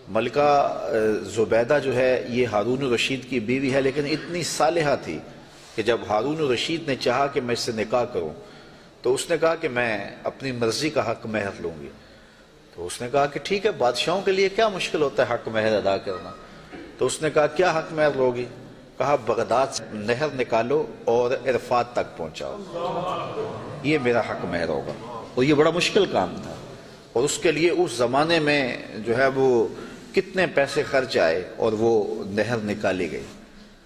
ملکہ زبیدہ جو ہے یہ ہارون الرشید کی بیوی ہے، لیکن اتنی صالحہ تھی کہ جب ہارون الرشید نے چاہا کہ میں اس سے نکاح کروں تو اس نے کہا کہ میں اپنی مرضی کا حق مہر لوں گی۔ تو اس نے کہا کہ ٹھیک ہے، بادشاہوں کے لیے کیا مشکل ہوتا ہے حق مہر ادا کرنا۔ تو اس نے کہا کیا حق مہر لوگی؟ کہا بغداد سے نہر نکالو اور عرفات تک پہنچاؤ، یہ میرا حق مہر ہوگا۔ اور یہ بڑا مشکل کام تھا، اور اس کے لیے اس زمانے میں جو ہے وہ کتنے پیسے خرچ آئے، اور وہ نہر نکالی گئی۔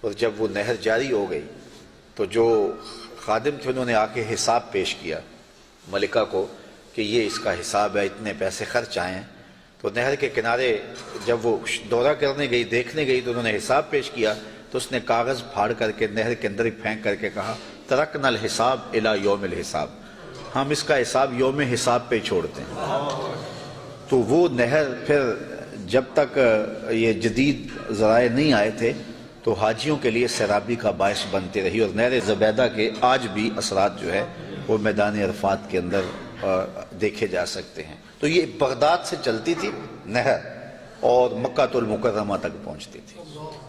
اور جب وہ نہر جاری ہو گئی تو جو خادم تھے انہوں نے آ کے حساب پیش کیا ملکہ کو کہ یہ اس کا حساب ہے، اتنے پیسے خرچ آئے ہیں۔ تو نہر کے کنارے جب وہ دورہ کرنے گئی، دیکھنے گئی، تو انہوں نے حساب پیش کیا تو اس نے کاغذ پھاڑ کر کے نہر کے اندر ہی پھینک کر کے کہا ترکنا الحساب الی یوم الحساب، ہم اس کا حساب یوم حساب پہ چھوڑتے ہیں۔ تو وہ نہر پھر جب تک یہ جدید ذرائع نہیں آئے تھے تو حاجیوں کے لیے سیرابی کا باعث بنتی رہی، اور نہر زبیدہ کے آج بھی اثرات جو ہے وہ میدان عرفات کے اندر دیکھے جا سکتے ہیں۔ تو یہ بغداد سے چلتی تھی نہر اور مکہ المکرمہ تک پہنچتی تھی،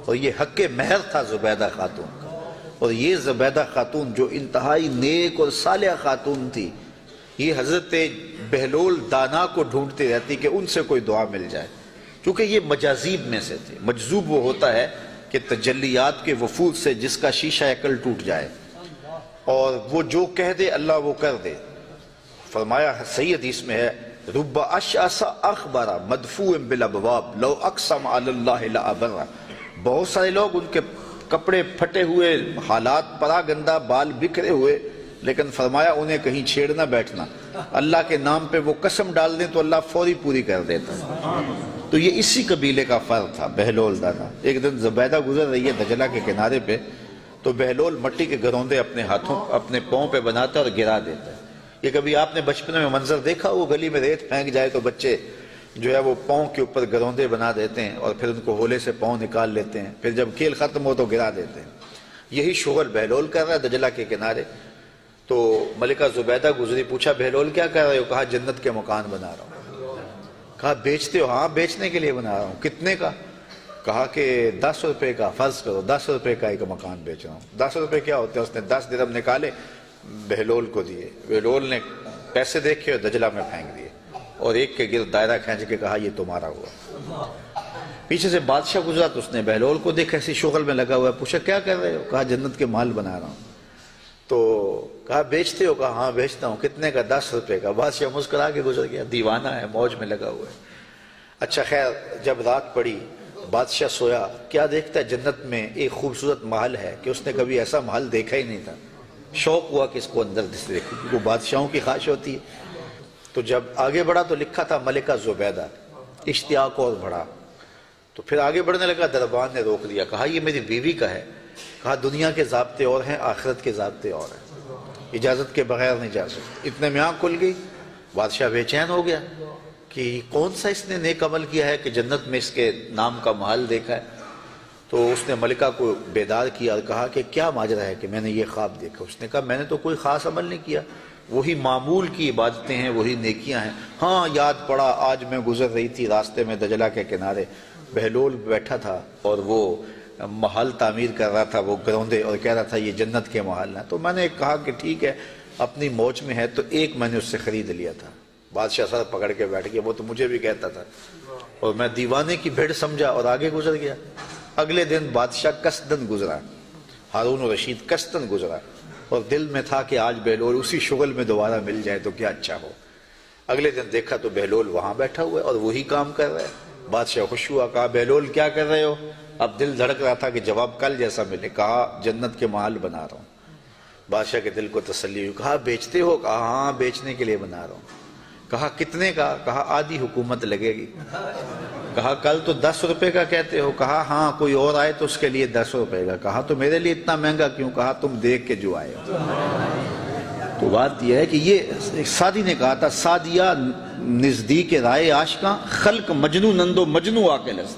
اور یہ حق مہر تھا زبیدہ خاتون کا۔ اور یہ زبیدہ خاتون جو انتہائی نیک اور صالحہ خاتون تھی، یہ حضرت بہلول دانا کو ڈھونڈتی رہتی کہ ان سے کوئی دعا مل جائے، کیونکہ یہ مجاذیب میں سے تھے۔ مجذوب وہ ہوتا ہے کہ تجلیات کے وفود سے جس کا شیشہ عقل ٹوٹ جائے اور وہ جو کہہ دے اللہ وہ کر دے۔ فرمایا صحیح حدیث میں ہے رب اشعث اخبر مدفوع بالابواب لو اقسم علی اللہ لابر، بہت سارے لوگ ان کے کپڑے پھٹے ہوئے، حالات پرا گندہ، بال بکھرے ہوئے، لیکن فرمایا انہیں کہیں چھیڑ نہ بیٹھنا، اللہ کے نام پہ وہ قسم ڈال دیں تو اللہ فوری پوری کر دیتا۔ تو یہ اسی قبیلے کا فرد تھا بہلول دانا۔ ایک دن زبیدہ گزر رہی ہے دجلہ کے کنارے پہ، تو بہلول مٹی کے گروندے اپنے ہاتھوں اپنے پاؤں پہ بناتا اور گرا دیتا ہے۔ یہ کبھی آپ نے بچپن میں منظر دیکھا، وہ گلی میں ریت پھینک جائے تو بچے جو ہے وہ پاؤں کے اوپر گروندے بنا دیتے ہیں اور پھر ان کو ہولے سے پاؤں نکال لیتے ہیں، پھر جب کھیل ختم ہو تو گرا دیتے ہیں۔ یہی شغل بہلول کر رہا ہے دجلہ کے کنارے۔ تو ملکہ زبیدہ گزری، پوچھا بہلول کیا کر رہے ہو؟ کہا جنت کے مکان بنا رہا ہوں۔ کہا بیچتے ہو؟ ہاں بیچنے کے لیے بنا رہا ہوں۔ کتنے کا؟ کہا کہ 10 روپے کا، فرض کرو 10 روپے کا ایک مکان بیچ رہا ہوں۔ 10 روپے کیا ہوتے ہیں؟ اس نے 10 درہم نکالے، بہلول کو دیے۔ بہلول نے پیسے دیکھے اور دجلہ میں پھینک دیے، اور ایک کے گرد دائرہ کھینچ کے کہا یہ تمہارا ہوا۔ پیچھے سے بادشاہ گزرا تو اس نے بہلول کو دیکھا ایسی شغل میں لگا ہوا ہے، پوچھا کیا کر رہے ہو؟ کہا جنت کے مال بنا رہا ہوں۔ تو کہا بیچتے ہو؟ کہا ہاں بیچتا ہوں۔ کتنے کا؟ 10 روپے کا۔ بادشاہ مسکرا کے گزر گیا، دیوانہ ہے، موج میں لگا ہوا ہے۔ اچھا خیر، جب رات پڑی بادشاہ سویا، کیا دیکھتا ہے جنت میں ایک خوبصورت محل ہے کہ اس نے کبھی ایسا محل دیکھا ہی نہیں تھا۔ شوق ہوا کہ اس کو اندر دیکھو، کیونکہ وہ بادشاہوں کی خواہش ہوتی ہے۔ تو جب آگے بڑھا تو لکھا تھا ملکہ زبیدہ، اشتیاق اور بڑھا۔ تو پھر آگے بڑھنے لگا، دربان نے روک دیا، کہا یہ میری بیوی کا ہے۔ کہا دنیا کے ضابطے اور ہیں، آخرت کے ضابطے اور ہیں، اجازت کے بغیر نہیں جا سکتے۔ اتنے میں آنکھ کھل گئی، بادشاہ بے چین ہو گیا کہ کون سا اس نے نیک عمل کیا ہے کہ جنت میں اس کے نام کا محل دیکھا ہے۔ تو اس نے ملکہ کو بیدار کیا اور کہا کہ کیا ماجرا ہے کہ میں نے یہ خواب دیکھا؟ اس نے کہا میں نے تو کوئی خاص عمل نہیں کیا، وہی معمول کی عبادتیں ہیں، وہی نیکیاں ہیں۔ ہاں یاد پڑا، آج میں گزر رہی تھی راستے میں دجلہ کے کنارے، بہلول بیٹھا تھا اور وہ محل تعمیر کر رہا تھا، وہ گروندے، اور کہہ رہا تھا یہ جنت کے محل ہیں۔ تو میں نے کہا کہ ٹھیک ہے، اپنی موج میں ہے، تو ایک میں نے اس سے خرید لیا تھا۔ بادشاہ سر پکڑ کے بیٹھ گیا، وہ تو مجھے بھی کہتا تھا، اور میں دیوانے کی بھیڑ سمجھا اور آگے گزر گیا۔ اگلے دن بادشاہ قصدن گزرا، ہارون الرشید قصدن گزرا، اور دل میں تھا کہ آج بہلول اسی شغل میں دوبارہ مل جائے تو کیا اچھا ہو۔ اگلے دن دیکھا تو بہلول وہاں بیٹھا ہوا ہے اور وہی کام کر رہا ہے۔ بادشاہ خوش ہوا، کہا بہلول کیا کر رہے ہو؟ اب دل دھڑک رہا تھا کہ جواب کل جیسا ملے۔ کہا جنت کے محل بنا رہا ہوں۔ بادشاہ کے دل کو تسلی ہوئی، کہا بیچتے ہو؟ کہا ہاں بیچنے کے لیے بنا رہا ہوں۔ کہا کتنے کا؟ کہا آدھی حکومت لگے گی۔ کہا کل تو 10 روپے کا کہتے ہو۔ کہا ہاں کوئی اور آئے تو اس کے لیے 10 روپے کا۔ کہا تو میرے لیے اتنا مہنگا کیوں؟ کہا تم دیکھ کے جو آئے ہو۔ تو بات یہ ہے کہ یہ سعدی نے کہا تھا، سعدیہ نزدیک رائے عاشقاں خلق مجنو نندو مجنو عاقل است۔